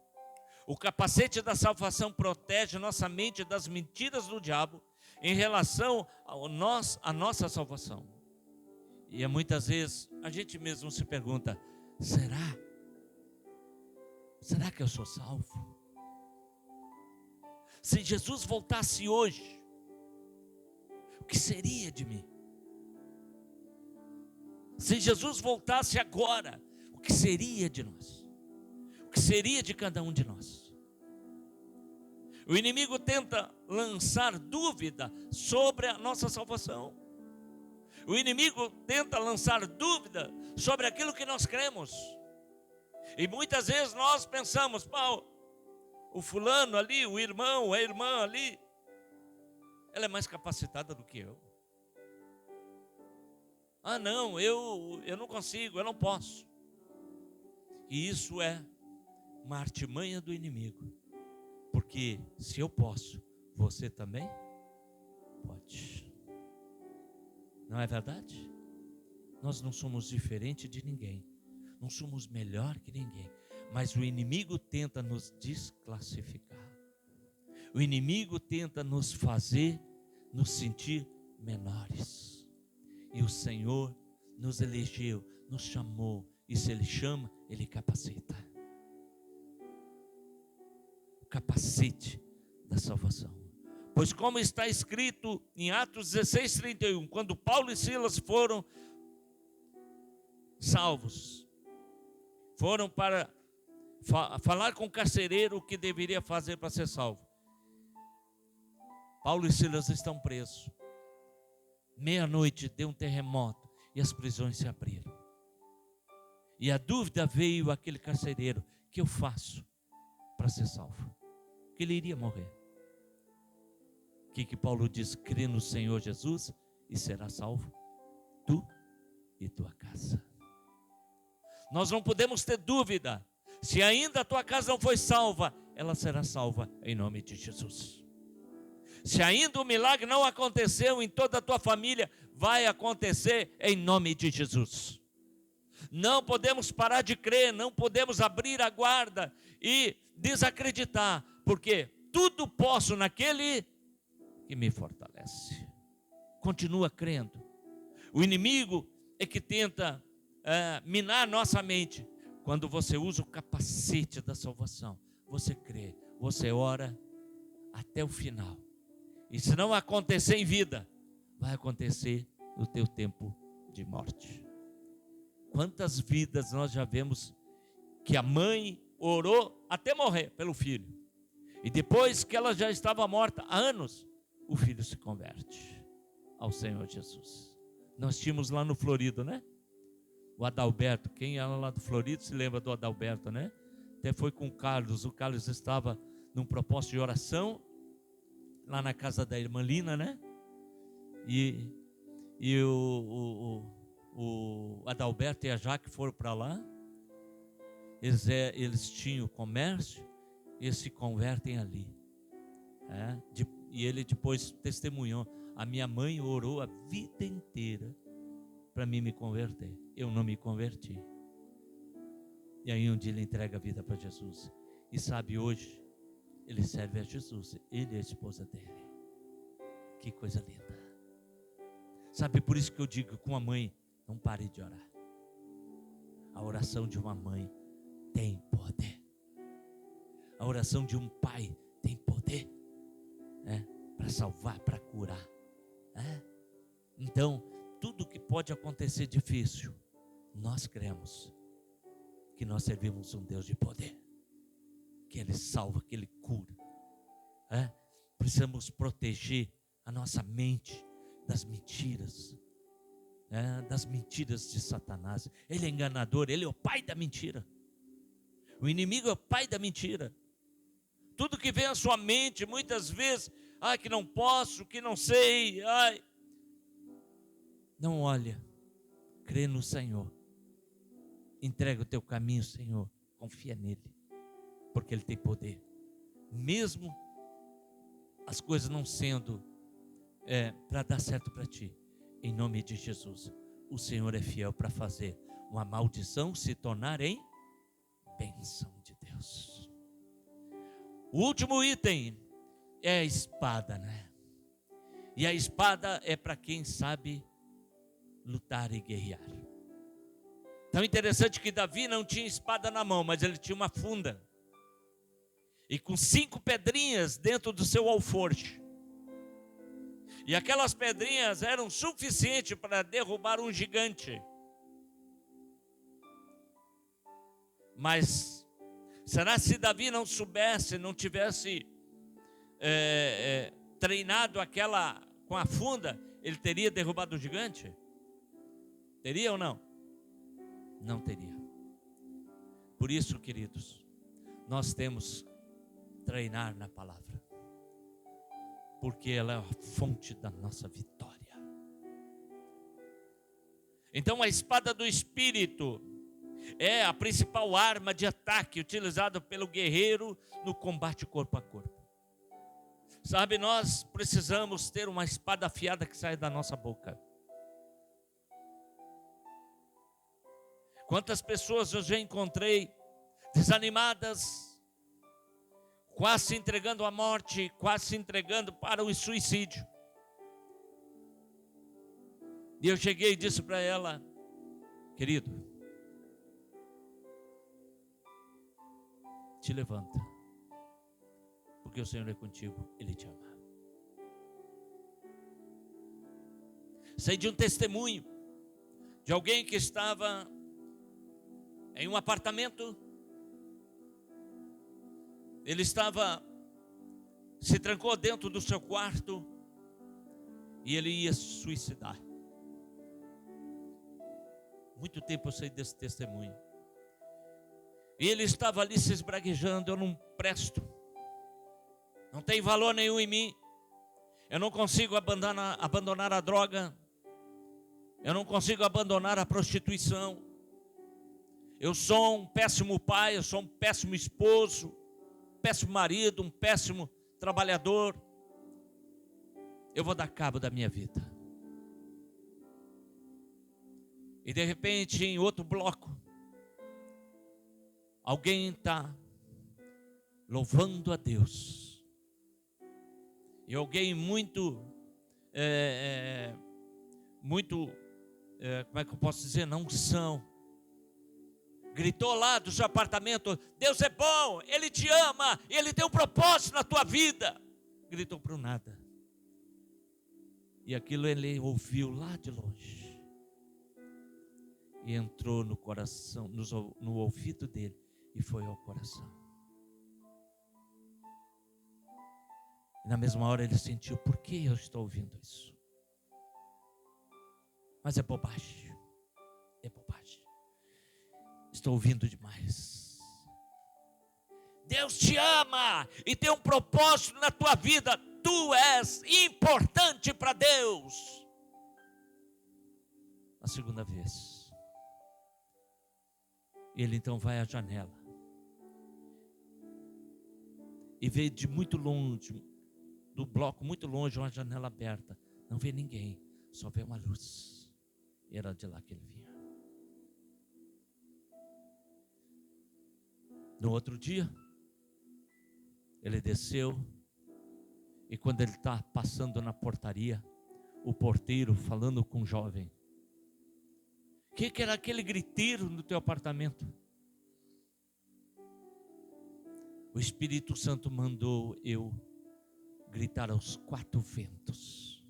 O capacete da salvação protege nossa mente das mentiras do diabo em relação à nossa salvação. E muitas vezes a gente mesmo se pergunta: será que eu sou salvo? Se Jesus voltasse hoje, o que seria de mim? Se Jesus voltasse agora, o que seria de nós? O que seria de cada um de nós? O inimigo tenta lançar dúvida sobre a nossa salvação. O inimigo tenta lançar dúvida sobre aquilo que nós cremos. E muitas vezes nós pensamos: o fulano ali, o irmão, a irmã ali, ela é mais capacitada do que eu. Não, eu não consigo, eu não posso. E isso é uma artimanha do inimigo. Porque se eu posso, você também pode. Não é verdade? Nós não somos diferentes de ninguém. Não somos melhor que ninguém. Mas o inimigo tenta nos desclassificar. O inimigo tenta nos fazer nos sentir menores. E o Senhor nos elegeu, nos chamou. E se Ele chama, Ele capacita. O capacete da salvação. Pois como está escrito em Atos 16:31, quando Paulo e Silas foram salvos, foram para falar com o carcereiro o que deveria fazer para ser salvo. Paulo e Silas estão presos. Meia-noite deu um terremoto e as prisões se abriram. E a dúvida veio àquele carcereiro: o que eu faço para ser salvo? Que ele iria morrer. O que Paulo diz? Crê no Senhor Jesus e será salvo, tu e tua casa. Nós não podemos ter dúvida. Se ainda a tua casa não foi salva, ela será salva em nome de Jesus. Se ainda o milagre não aconteceu em toda a tua família, vai acontecer em nome de Jesus. Não podemos parar de crer, não podemos abrir a guarda e desacreditar, porque tudo posso naquele que me fortalece. Continua crendo. O inimigo é que tenta minar nossa mente. Quando você usa o capacete da salvação, você crê, você ora até o final. E se não acontecer em vida, vai acontecer no teu tempo de morte. Quantas vidas nós já vemos que a mãe orou até morrer pelo filho. E depois que ela já estava morta há anos, o filho se converte ao Senhor Jesus. Nós tínhamos lá no Florido, né? O Adalberto, quem era lá do Florido se lembra do Adalberto, né? até foi com o Carlos estava num propósito de oração, lá na casa da irmã Lina, né? E o Adalberto e a Jaque foram para lá, eles tinham comércio, eles se convertem ali. E ele depois testemunhou: a minha mãe orou a vida inteira para mim me converter, eu não me converti. E aí um dia ele entrega a vida para Jesus, e sabe, hoje ele serve a Jesus, ele e a esposa dele. Que coisa linda. Sabe, por isso que eu digo, com a mãe, não pare de orar. A oração de uma mãe tem poder. A oração de um pai tem poder, para salvar, para curar. Então, tudo que pode acontecer difícil, nós cremos que nós servimos um Deus de poder, que Ele salva, que Ele cura. Precisamos proteger a nossa mente das mentiras, das mentiras de Satanás. Ele é enganador, ele é o pai da mentira. O inimigo é o pai da mentira. Tudo que vem à sua mente, muitas vezes, que não posso, que não sei, não olha, crê no Senhor, entrega o teu caminho, Senhor, confia nele, porque Ele tem poder, mesmo as coisas não sendo para dar certo para ti. Em nome de Jesus, o Senhor é fiel para fazer uma maldição se tornar em bênção de Deus. O último item é a espada, né? E a espada é para quem sabe lutar e guerrear. Então é interessante que Davi não tinha espada na mão, mas ele tinha uma funda, e com 5 pedrinhas dentro do seu alforje. E aquelas pedrinhas eram suficientes para derrubar um gigante. Mas será se Davi não soubesse, não tivesse treinado com a funda, ele teria derrubado o gigante? Teria ou não? Não teria. Por isso, queridos, nós temos que treinar na palavra, porque ela é a fonte da nossa vitória. Então a espada do Espírito é a principal arma de ataque utilizada pelo guerreiro no combate corpo a corpo. Sabe, nós precisamos ter uma espada afiada que saia da nossa boca. Quantas pessoas eu já encontrei desanimadas, quase se entregando à morte, quase se entregando para o suicídio. E eu cheguei e disse para ela: querido, te levanta, porque o Senhor é contigo, Ele te ama. Sei de um testemunho de alguém que estava em um apartamento. Ele se trancou dentro do seu quarto e ele ia se suicidar. Muito tempo eu sei desse testemunho. E ele estava ali se esbraguejando: eu não presto, não tem valor nenhum em mim, eu não consigo abandonar a droga, eu não consigo abandonar a prostituição, eu sou um péssimo pai, eu sou um péssimo esposo, péssimo marido, um péssimo trabalhador, eu vou dar cabo da minha vida. E de repente, em outro bloco, alguém está louvando a Deus, e alguém muito, como é que eu posso dizer, na unção, gritou lá do seu apartamento: Deus é bom, Ele te ama, Ele tem um propósito na tua vida. Gritou para o nada. E aquilo ele ouviu lá de longe, e entrou no coração, no ouvido dele, e foi ao coração. E na mesma hora ele sentiu: por que eu estou ouvindo isso? Mas é bobagem, é bobagem. Estou ouvindo demais. Deus te ama e tem um propósito na tua vida. Tu és importante para Deus. A segunda vez, ele então vai à janela e vê de muito longe, do bloco muito longe, uma janela aberta. Não vê ninguém, só vê uma luz. Era de lá que ele vinha. No outro dia, ele desceu, e quando ele está passando na portaria, o porteiro falando com o jovem: o que era aquele griteiro no teu apartamento? O Espírito Santo mandou eu gritar aos 4 ventos.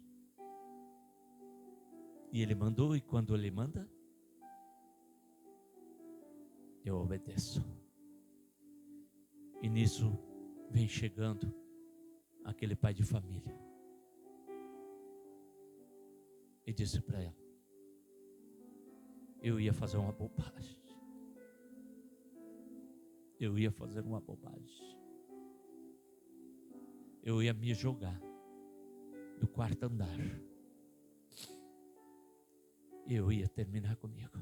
E ele mandou, e quando ele manda, eu obedeço. E nisso vem chegando aquele pai de família e disse para ela: eu ia fazer uma bobagem. Eu ia fazer uma bobagem. Eu ia me jogar do 4º andar. Eu ia terminar comigo.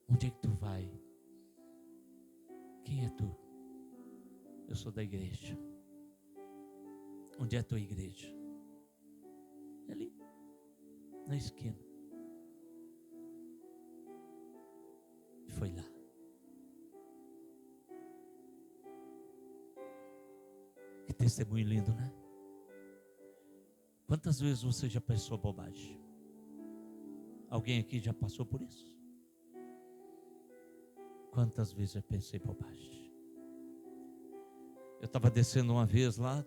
Onde é que tu vai? Quem é tu? Eu sou da igreja. Onde é a tua igreja? Ali, na esquina. E foi lá. Que testemunho lindo, né? Quantas vezes você já pensou bobagem? Alguém aqui já passou por isso? Quantas vezes eu pensei bobagem? Eu estava descendo uma vez lá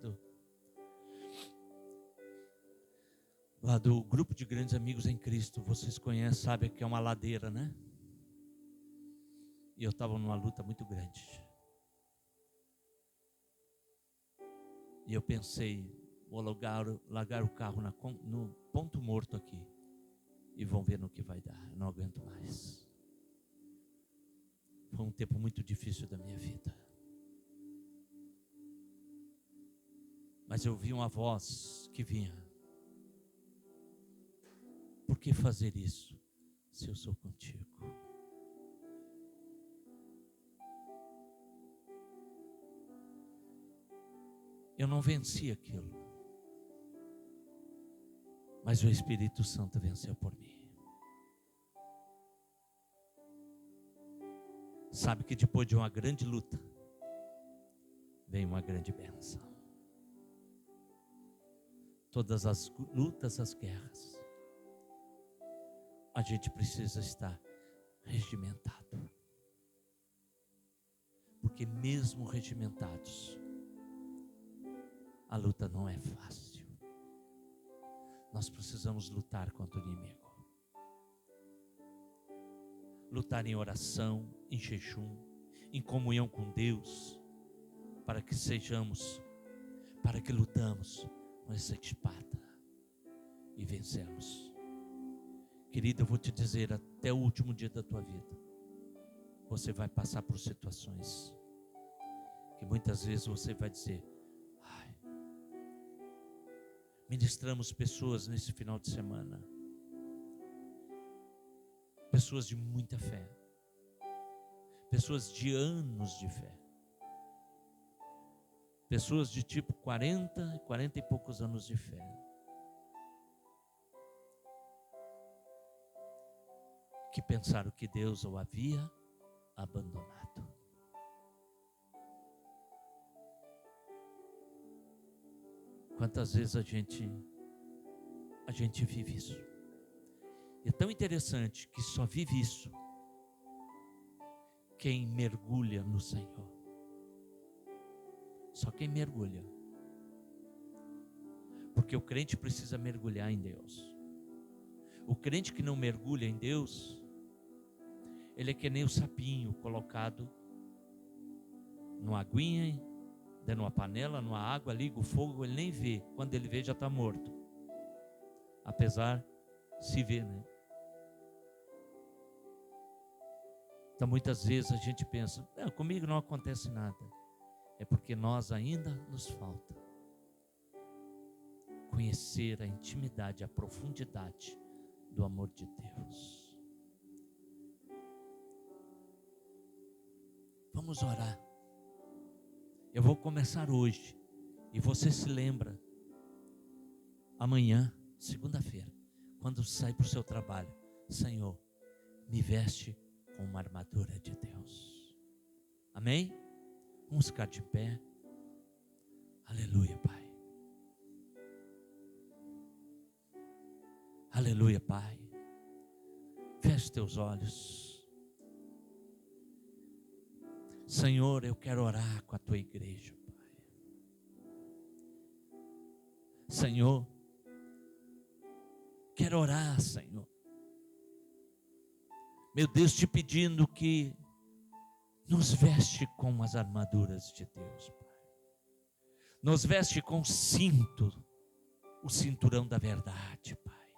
do grupo de grandes amigos em Cristo. Vocês conhecem, sabem que é uma ladeira, né? E eu estava numa luta muito grande. E eu pensei: vou largar o carro no ponto morto aqui. E vão ver no que vai dar. Eu não aguento mais. Foi um tempo muito difícil da minha vida. Mas eu vi uma voz que vinha: por que fazer isso, se eu sou contigo? Eu não venci aquilo, mas o Espírito Santo venceu por mim. Sabe que depois de uma grande luta, vem uma grande bênção. Todas as lutas, as guerras, a gente precisa estar regimentado. Porque mesmo regimentados, a luta não é fácil. Nós precisamos lutar contra o inimigo. Lutar em oração, em jejum, em comunhão com Deus, para que lutamos com essa espada e vencemos. Querido, eu vou te dizer, até o último dia da tua vida, você vai passar por situações que muitas vezes você vai dizer: ai. Ministramos pessoas nesse final de semana, pessoas de muita fé, pessoas de anos de fé, pessoas de tipo 40 e poucos anos de fé, que pensaram que Deus o havia abandonado. Quantas vezes a gente vive isso? É tão interessante que só vive isso quem mergulha no Senhor. Só quem mergulha. Porque o crente precisa mergulhar em Deus. O crente que não mergulha em Deus, ele é que nem o sapinho colocado numa aguinha, dentro de uma panela, numa água, liga o fogo, ele nem vê. Quando ele vê, já está morto. Apesar, se vê, né? Então muitas vezes a gente pensa, não, comigo não acontece nada. É porque nós ainda nos falta conhecer a intimidade, a profundidade do amor de Deus. Vamos orar. Eu vou começar hoje. E você se lembra, amanhã, segunda-feira, quando sair para o seu trabalho, Senhor, me veste com uma armadura de Deus. Amém? Vamos ficar de pé. Aleluia, Pai. Aleluia, Pai. Feche teus olhos. Senhor, eu quero orar com a tua igreja, Pai. Senhor, quero orar, Senhor. Meu Deus, te pedindo que nos veste com as armaduras de Deus, Pai. Nos veste com o cinturão da verdade, Pai.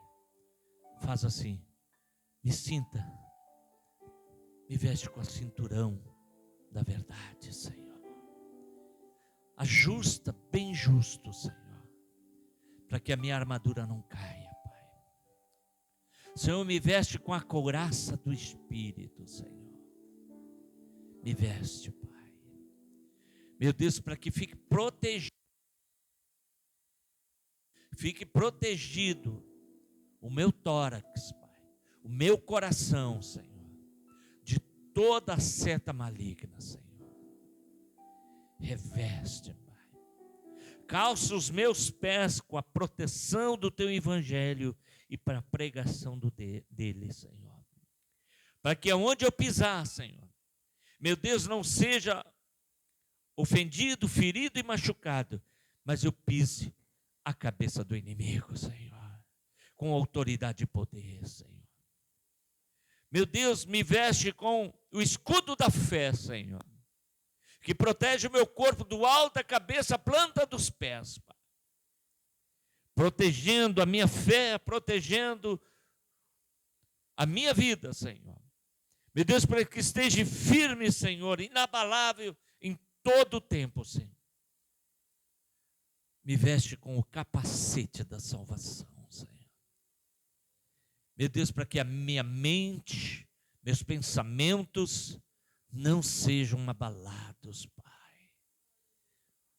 Faz assim, me sinta, me veste com o cinturão da verdade, Senhor. Ajusta, bem justo, Senhor, para que a minha armadura não caia, Pai. Senhor, me veste com a couraça do Espírito, Senhor. Me veste, Pai. Meu Deus, para que fique protegido o meu tórax, Pai, o meu coração, Senhor, de toda seta maligna, Senhor. Reveste, Pai. Calça os meus pés com a proteção do teu evangelho e para a pregação dele, Senhor. Para que aonde eu pisar, Senhor, meu Deus, não seja ofendido, ferido e machucado, mas eu pise a cabeça do inimigo, Senhor, com autoridade e poder, Senhor. Meu Deus, me veste com o escudo da fé, Senhor, que protege o meu corpo do alto da cabeça à planta dos pés, Pai. Protegendo a minha fé, protegendo a minha vida, Senhor. Meu Deus, para que esteja firme, Senhor, inabalável em todo o tempo, Senhor. Me veste com o capacete da salvação, Senhor. Meu Deus, para que a minha mente, meus pensamentos não sejam abalados, Pai.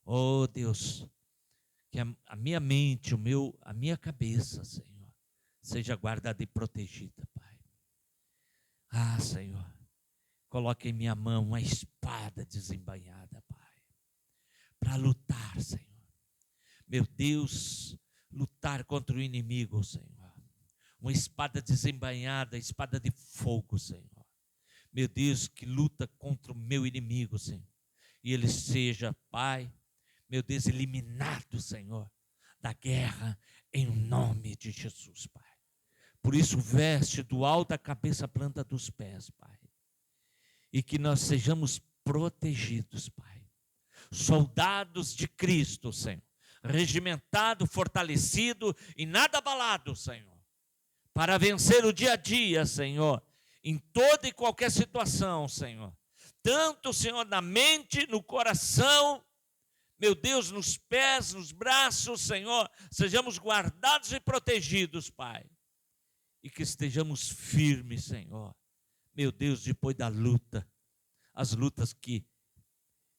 Oh Deus, que a minha mente, a minha cabeça, Senhor, seja guardada e protegida, Pai. Ah, Senhor, coloque em minha mão uma espada desembainhada, Pai, para lutar, Senhor. Meu Deus, lutar contra o inimigo, Senhor. Uma espada desembainhada, espada de fogo, Senhor. Meu Deus, que luta contra o meu inimigo, Senhor. E ele seja, Pai, meu Deus, eliminado, Senhor, da guerra, em nome de Jesus, Pai. Por isso, veste do alto da cabeça à planta dos pés, Pai. E que nós sejamos protegidos, Pai. Soldados de Cristo, Senhor. Regimentado, fortalecido e nada abalado, Senhor. Para vencer o dia a dia, Senhor. Em toda e qualquer situação, Senhor. Tanto, Senhor, na mente, no coração, meu Deus, nos pés, nos braços, Senhor. Sejamos guardados e protegidos, Pai. E que estejamos firmes, Senhor. Meu Deus, depois da luta, as lutas que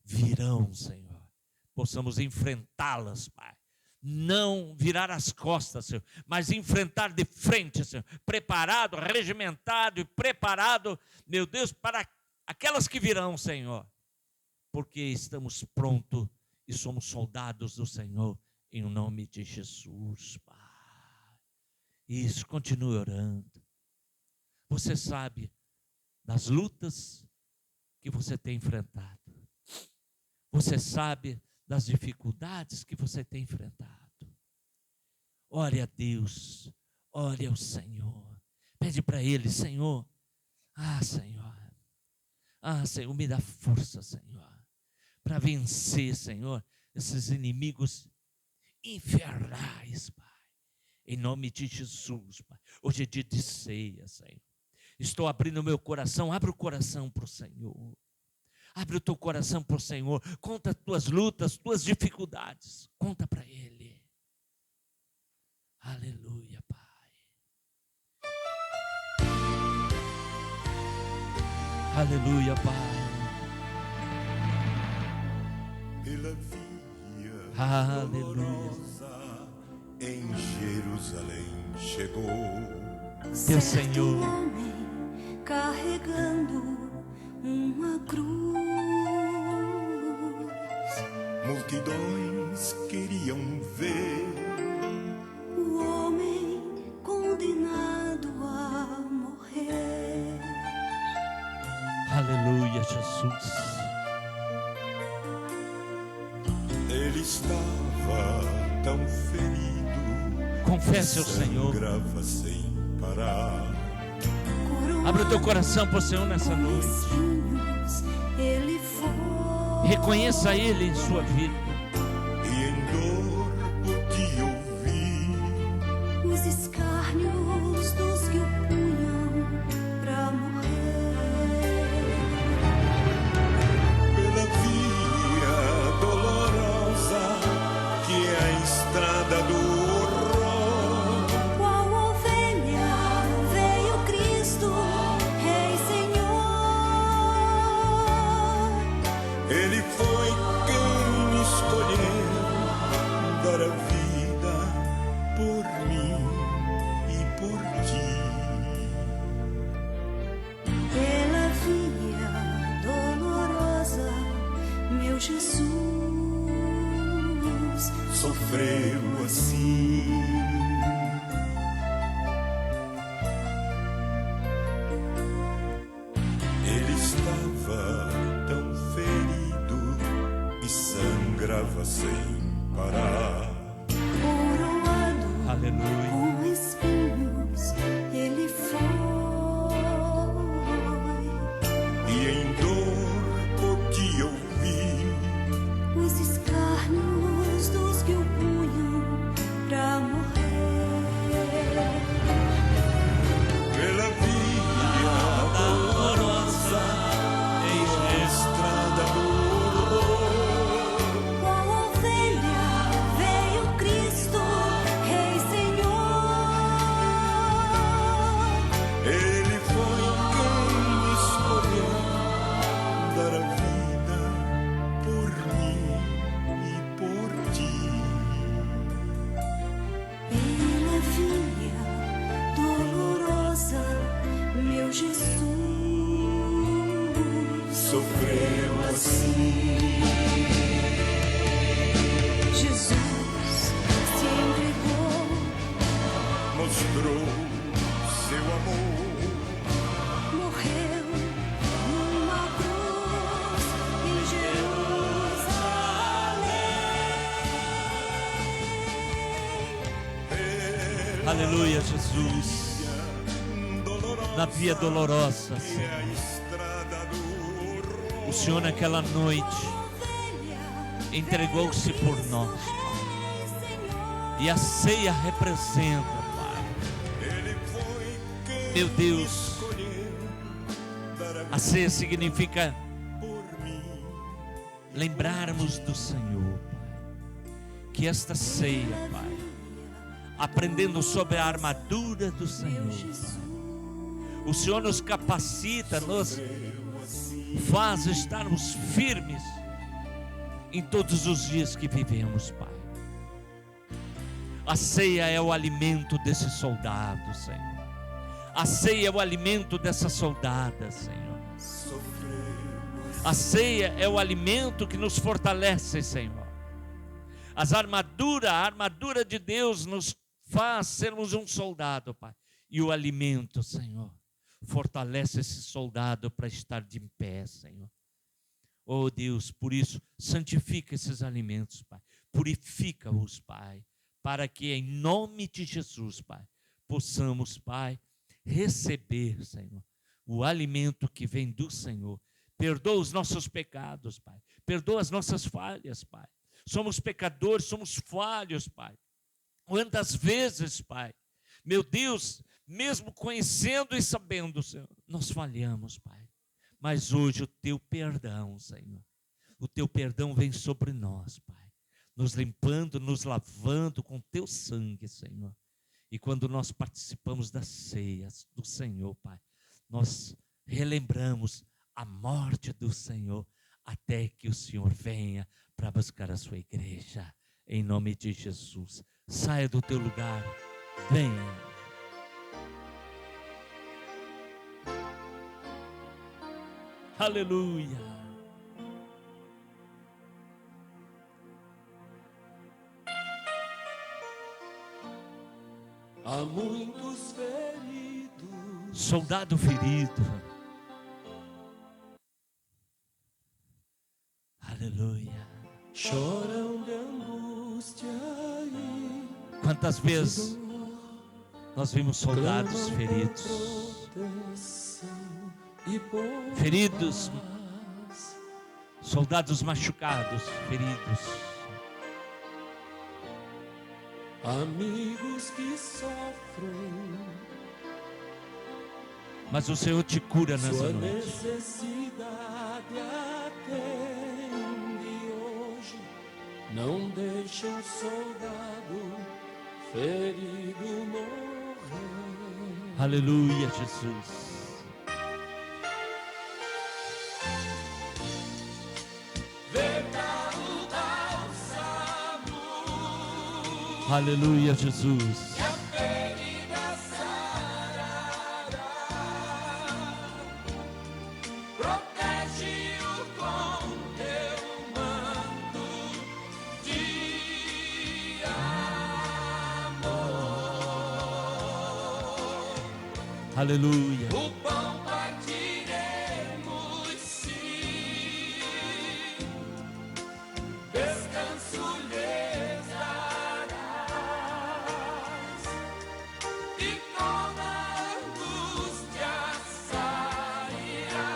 virão, Senhor, possamos enfrentá-las, Pai. Não virar as costas, Senhor, mas enfrentar de frente, Senhor. Preparado, regimentado e preparado, meu Deus, para aquelas que virão, Senhor. Porque estamos prontos e somos soldados do Senhor, em nome de Jesus, Pai. Isso, continue orando. Você sabe das lutas que você tem enfrentado. Você sabe das dificuldades que você tem enfrentado. Ore a Deus, ore ao Senhor. Pede para Ele, Senhor, Senhor, me dá força, Senhor, para vencer, Senhor, esses inimigos infernais, Pai. Em nome de Jesus, Pai. Hoje é dia de ceia, Senhor. Estou abrindo o meu coração. Abre o coração para o Senhor. Abre o teu coração para o Senhor. Conta as tuas lutas, tuas dificuldades. Conta para Ele. Aleluia, Pai. Aleluia, Pai. Pela via Aleluia. em Jerusalém chegou. Teu Senhor. Homem carregando uma cruz. Multidões queriam ver O homem condenado a morrer. Aleluia, Jesus. Ele estava tão ferido, Confesse ao Senhor. sangrava sem parar. Abre o teu coração para o Senhor nessa noite. Espinhos, ele foi. Reconheça Ele em sua vida. E em dor podia ouvir Os escárnios dos que o punham pra morrer. pela via dolorosa que é a estrada do horror. Qual ovelha veio Cristo, Rei Senhor. Ele foi quem escolheu dar a vida por mim e por ti. Pela via dolorosa, meu Jesus Sofreu assim. Ele estava tão ferido e sangrava sem parar. coroado Aleluia. com espinhos, ele foi. E em dor podia ouvir Os escárnios dos que o punham pra morrer. pela via dolorosa em estrada do horror. Qual ovelha veio Cristo, Rei Senhor. Ele foi quem escolheu dar a vida por mim e por ti. Pela via dolorosa, meu Jesus Sofreu assim. Jesus se entregou, Mostrou seu amor. morreu numa cruz em Jerusalém. Aleluia, Jesus. Na via dolorosa, Senhor. É a estrada do horror. O Senhor naquela noite Ovelha entregou-se por nós. Rei Senhor. E a ceia representa, Pai. Ele foi quem Meu Deus, escolheu dar a a ceia significa por mim. lembrarmos do Senhor, Pai. Que esta ceia, Pai, aprendendo sobre a armadura do Senhor, o Senhor nos capacita, nos faz estarmos firmes em todos os dias que vivemos, Pai. A ceia é o alimento desse soldado, Senhor. A ceia é o alimento dessa soldada, Senhor. A ceia é o alimento que nos fortalece, Senhor. A armadura de Deus nos faz sermos um soldado, Pai. E o alimento, Senhor, fortalece esse soldado para estar de pé, Senhor. Oh Deus, por isso, santifica esses alimentos, Pai. Purifica-os, Pai. Para que em nome de Jesus, Pai, possamos, Pai, receber, Senhor, o alimento que vem do Senhor. Perdoa os nossos pecados, Pai. Perdoa as nossas falhas, Pai. Somos pecadores, somos falhos, Pai. Quantas vezes, Pai, meu Deus, mesmo conhecendo e sabendo, Senhor, nós falhamos, Pai. Mas hoje o teu perdão, Senhor, o teu perdão vem sobre nós, Pai, nos limpando, nos lavando com teu sangue, Senhor. E quando nós participamos das ceias do Senhor, Pai, nós relembramos a morte do Senhor até que o Senhor venha para buscar a sua igreja. Em nome de Jesus, saia do teu lugar, venha. Aleluia. Há muitos feridos, Soldado ferido. Aleluia. choram de angústia e Quantas vezes nós vimos soldados clamam feridos, por proteção e por feridos, paz. soldados machucados, feridos. Amigos que sofrem, Mas o Senhor te cura nessa sua noite. necessidade atende hoje. Não deixa um soldado ferido morrer. Aleluia, Jesus. Aleluia, Jesus. Protege-o com teu manto de amor. Aleluia. O pão partiremos, sim, descanso lhes darás, e toda angústia sairá.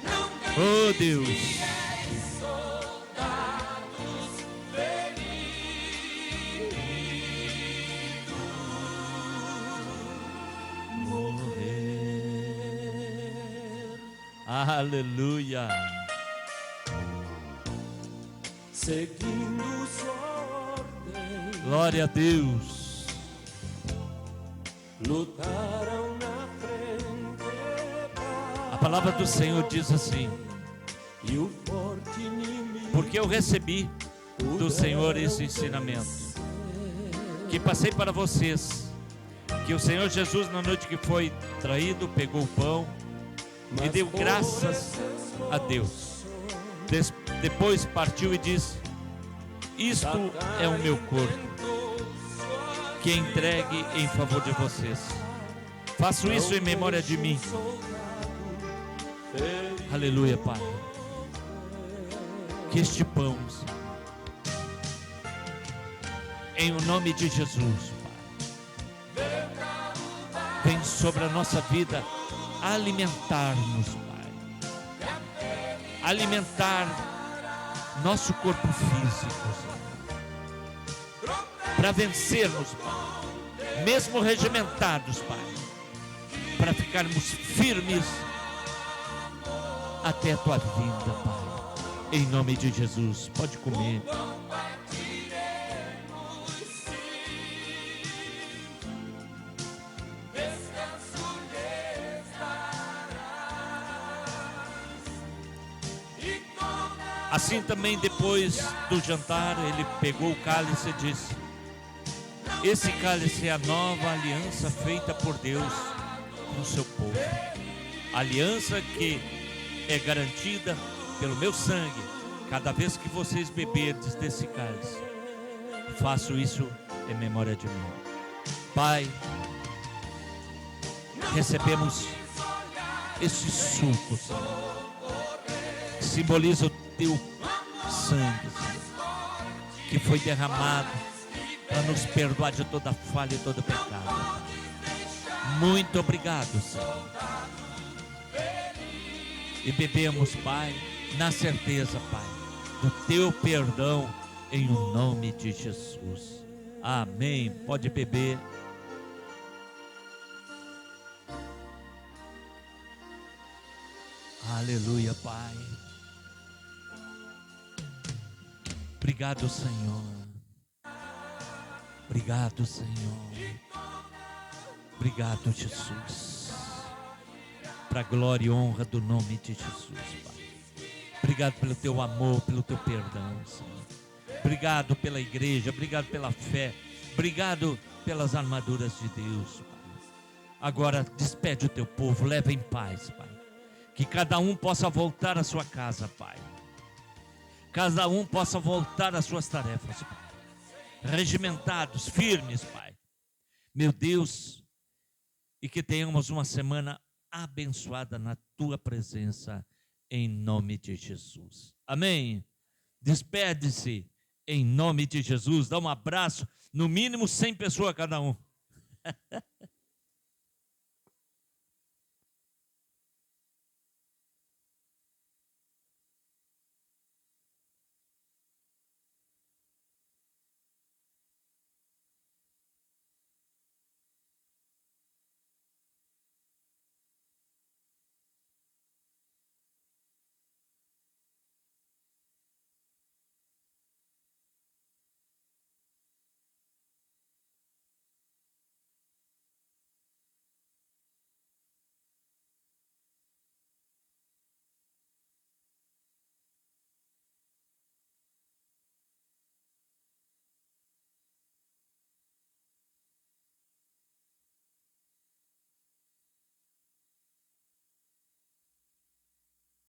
Não Oh Deus. soldados feridos morrer. Aleluia. Seguindo sua ordem, Glória a Deus. lutaram na frente A palavra do Senhor diz assim: e o forte inimigo porque eu recebi do Senhor esse ensinamento, que passei para vocês, que o Senhor Jesus, na noite que foi traído, pegou o pão e deu graças a Deus. Depois partiu e disse: isto é o meu corpo, que é entregue em favor de vocês. Faço isso em memória de mim. Aleluia, Pai. Que este pão, Senhor, em o nome de Jesus, Pai, vem sobre a nossa vida alimentar-nos, Pai. Alimentar nosso corpo físico, Senhor, para vencermos, Pai, mesmo regimentados, Pai, para ficarmos firmes até a tua vinda, Pai. Em nome de Jesus, pode comer. Assim também, depois do jantar, ele pegou o cálice e disse: esse cálice é a nova aliança feita por Deus com o seu povo. Aliança que é garantida pelo meu sangue. Cada vez que vocês beberdes desse cálice, faço isso em memória de mim. Pai, recebemos esse suco, Senhor, que simboliza o teu sangue, Senhor, que foi derramado para nos perdoar de toda falha e todo pecado. Muito obrigado, Senhor. E bebemos, Pai, na certeza, Pai, do teu perdão, em o nome de Jesus. Amém. Pode beber. Aleluia, Pai. Obrigado, Senhor. Obrigado, Senhor. Obrigado, Jesus. Para a glória e honra do nome de Jesus, Pai. Obrigado pelo teu amor, pelo teu perdão, Senhor. Obrigado pela igreja, obrigado pela fé. Obrigado pelas armaduras de Deus, Pai. Agora despede o teu povo, leva em paz, Pai. Que cada um possa voltar à sua casa, Pai. Cada um possa voltar às suas tarefas, Pai. Regimentados, firmes, Pai. Meu Deus, e que tenhamos uma semana abençoada na tua presença, em nome de Jesus. Amém? Despede-se em nome de Jesus. Dá um abraço, no mínimo 100 pessoas cada um.